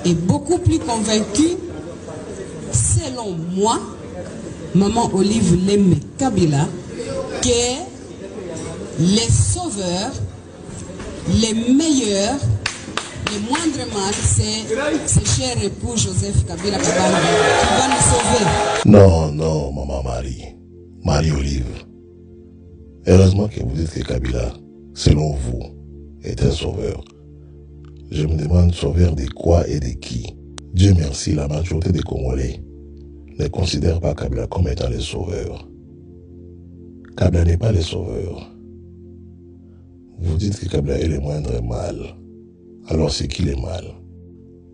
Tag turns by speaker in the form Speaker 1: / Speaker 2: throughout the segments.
Speaker 1: est beaucoup plus convaincue, selon moi, Maman Olive Leme Kabila, que les sauveurs, les meilleurs, les moindres mal, c'est cher époux Joseph Kabila Kabanga qui va nous sauver.
Speaker 2: Non, non, maman Marie Olive. Heureusement que vous dites que Kabila, selon vous, est un sauveur. Je me demande sauveur de quoi et de qui. Dieu merci, la majorité des Congolais ne considèrent pas Kabila comme étant le sauveur. Kabila n'est pas le sauveur. Vous dites que Kabila est le moindre mal. Alors c'est qui le mal?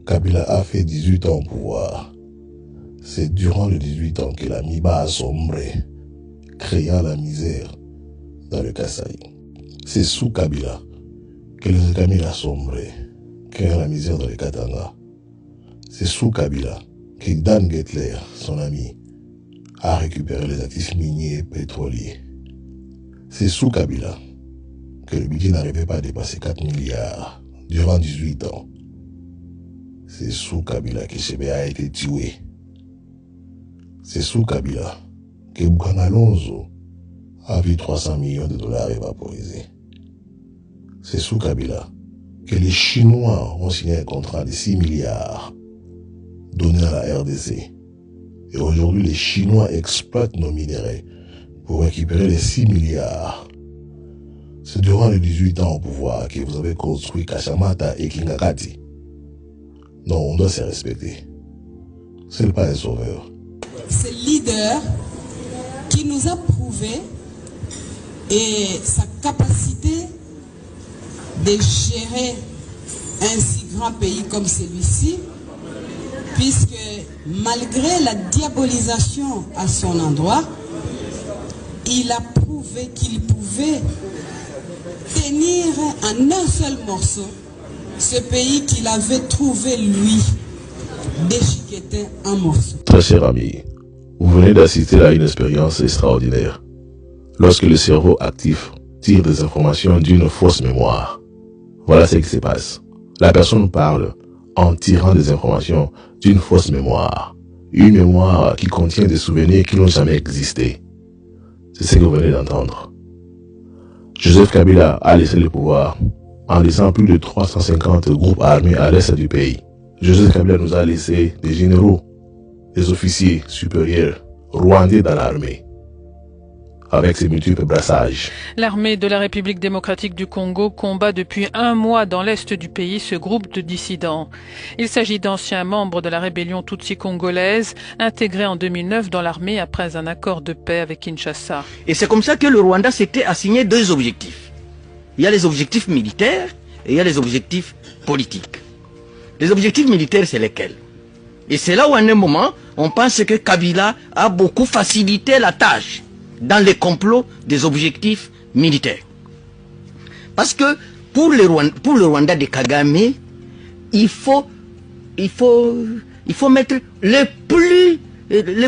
Speaker 2: Kabila a fait 18 ans au pouvoir. C'est durant les 18 ans que la Miba a sombré, créant la misère dans le Kasaï. C'est sous Kabila que le Kamil a sombré, créant la misère dans le Katanga. C'est sous Kabila que Dan Gettler, son ami, a récupéré les actifs miniers et pétroliers. C'est sous Kabila que le budget n'arrivait pas à dépasser 4 milliards durant 18 ans. C'est sous Kabila que Chebe a été tué. C'est sous Kabila que Bukanga Lonzo a vu 300 millions de dollars évaporisés. C'est sous Kabila que les Chinois ont signé un contrat de 6 milliards donné à la RDC. Et aujourd'hui, les Chinois exploitent nos minéraux pour récupérer les 6 milliards. C'est durant les 18 ans au pouvoir que vous avez construit Kashamata et Kingakati. Non, on doit se respecter. Ce n'est pas un sauveur.
Speaker 1: C'est le leader qui nous a prouvé et sa capacité de gérer un si grand pays comme celui-ci, puisque malgré la diabolisation à son endroit, il a prouvé qu'il pouvait tenir en un seul morceau ce pays qu'il avait trouvé, lui, déchiqueté en morceaux.
Speaker 2: Très cher ami, vous venez d'assister à une expérience extraordinaire. Lorsque le cerveau actif tire des informations d'une fausse mémoire, voilà ce qui se passe. La personne parle en tirant des informations d'une fausse mémoire. Une mémoire qui contient des souvenirs qui n'ont jamais existé. C'est ce que vous venez d'entendre. Joseph Kabila a laissé le pouvoir en laissant plus de 350 groupes armés à l'est du pays. Joseph Kabila nous a laissé des généraux, des officiers supérieurs rwandais dans l'armée, avec ses multiples brassages.
Speaker 3: L'armée de la République démocratique du Congo combat depuis un mois dans l'est du pays ce groupe de dissidents. Il s'agit d'anciens membres de la rébellion Tutsi congolaise, intégrés en 2009 dans l'armée après un accord de paix avec Kinshasa.
Speaker 4: Et c'est comme ça que le Rwanda s'était assigné deux objectifs. Il y a les objectifs militaires et il y a les objectifs politiques. Les objectifs militaires, c'est lesquels? Et c'est là où, à un moment, on pense que Kabila a beaucoup facilité la tâche dans les complots des objectifs militaires. Parce que pour le Rwanda de Kagame, il faut mettre les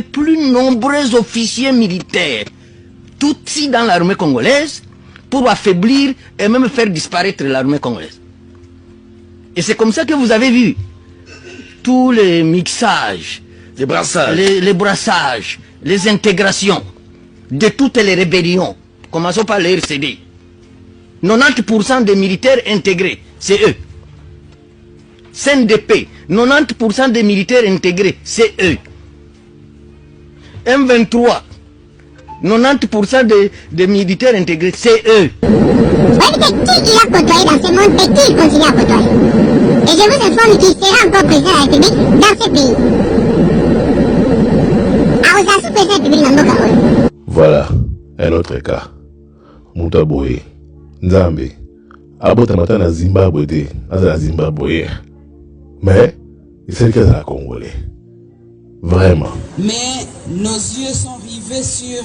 Speaker 4: plus nombreux officiers militaires, Tutsi dans l'armée congolaise, pour affaiblir et même faire disparaître l'armée congolaise. Et c'est comme ça que vous avez vu tous les mixages, les brassages, les intégrations de toutes les rébellions. Commençons par les RCD. 90% des militaires intégrés, c'est eux. CNDP, 90% des militaires intégrés, c'est eux. M23, 90% des militaires intégrés, c'est eux.
Speaker 5: Vous voyez que qui il a côtoyé dans ce monde et qui il continue à côtoyer. Et je vous informe qu'il sera encore président de la République dans ce pays. Aouzassou, président de la République dans Mokaol.
Speaker 2: Voilà, un autre cas. Mutaboe, Nzambe, Abotamata na Zimbabwe, na Zimbabwe. Mais, il s'est que ça Congolais. Vraiment.
Speaker 1: Mais nos yeux sont rivés sur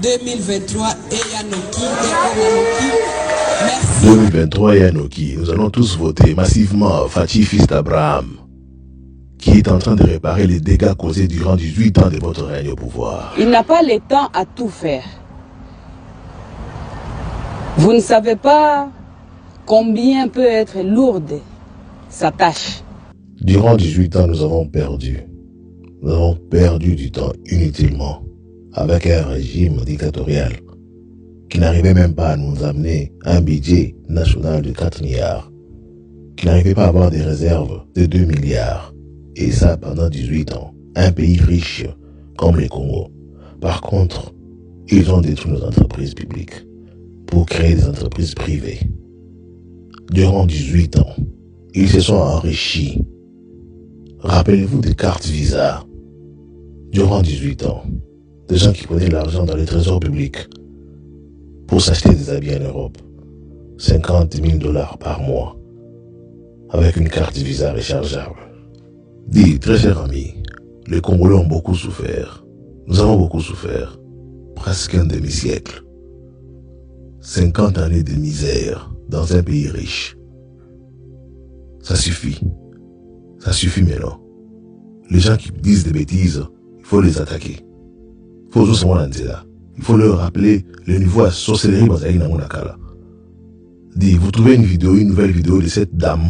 Speaker 1: 2023 et Yanoki et Konanoki. Merci.
Speaker 2: 2023 et Yanoki, nous allons tous voter massivement Fatih fils d'Abraham, qui est en train de réparer les dégâts causés durant 18 ans de votre règne au pouvoir.
Speaker 6: Il n'a pas le temps à tout faire. Vous ne savez pas combien peut être lourde sa tâche.
Speaker 2: Durant 18 ans, nous avons perdu. Nous avons perdu du temps inutilement avec un régime dictatorial qui n'arrivait même pas à nous amener un budget national de 4 milliards, qui n'arrivait pas à avoir des réserves de 2 milliards. Et ça pendant 18 ans. Un pays riche comme le Congo. Par contre, ils ont détruit nos entreprises publiques pour créer des entreprises privées. Durant 18 ans, ils se sont enrichis. Rappelez-vous des cartes Visa. Durant 18 ans, des gens qui prenaient l'argent dans les trésors publics pour s'acheter des habits en Europe. 50 000 $ par mois avec une carte Visa rechargeable. Dis, très cher ami, les Congolais ont beaucoup souffert. Nous avons beaucoup souffert. Presque un demi-siècle. 50 années de misère dans un pays riche. Ça suffit. Ça suffit maintenant. Les gens qui disent des bêtises, il faut les attaquer. Il faut Il faut leur rappeler le niveau à sorcellerie Bazaï Namonakala. Dis, vous trouvez une vidéo, une nouvelle vidéo de cette dame,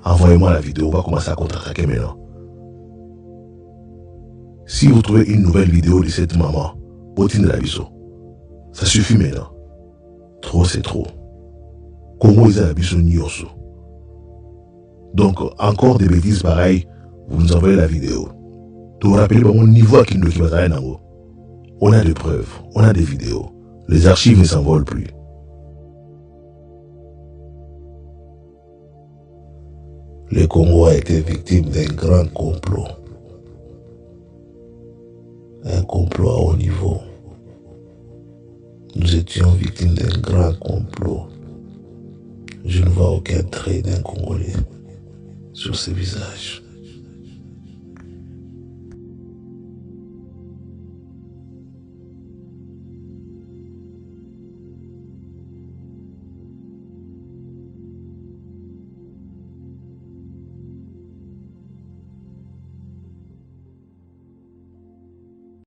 Speaker 2: envoyez-moi la vidéo, on va commencer à contre-attaquer maintenant. Si vous trouvez une nouvelle vidéo de cette maman, Botine de la Biso, ça suffit maintenant. Trop c'est trop. Congo est à la Biso Nyoso. Donc, encore des bêtises pareilles, vous nous envoyez la vidéo. Vous vous rappelez pas mon niveau à Kindoki Bazaï Nango. On a des preuves, on a des vidéos. Les archives ne s'envolent plus. Le Congo a été victime d'un grand complot. Un complot à haut niveau. Nous étions victimes d'un grand complot. Je ne vois aucun trait d'un Congolais sur ce visage.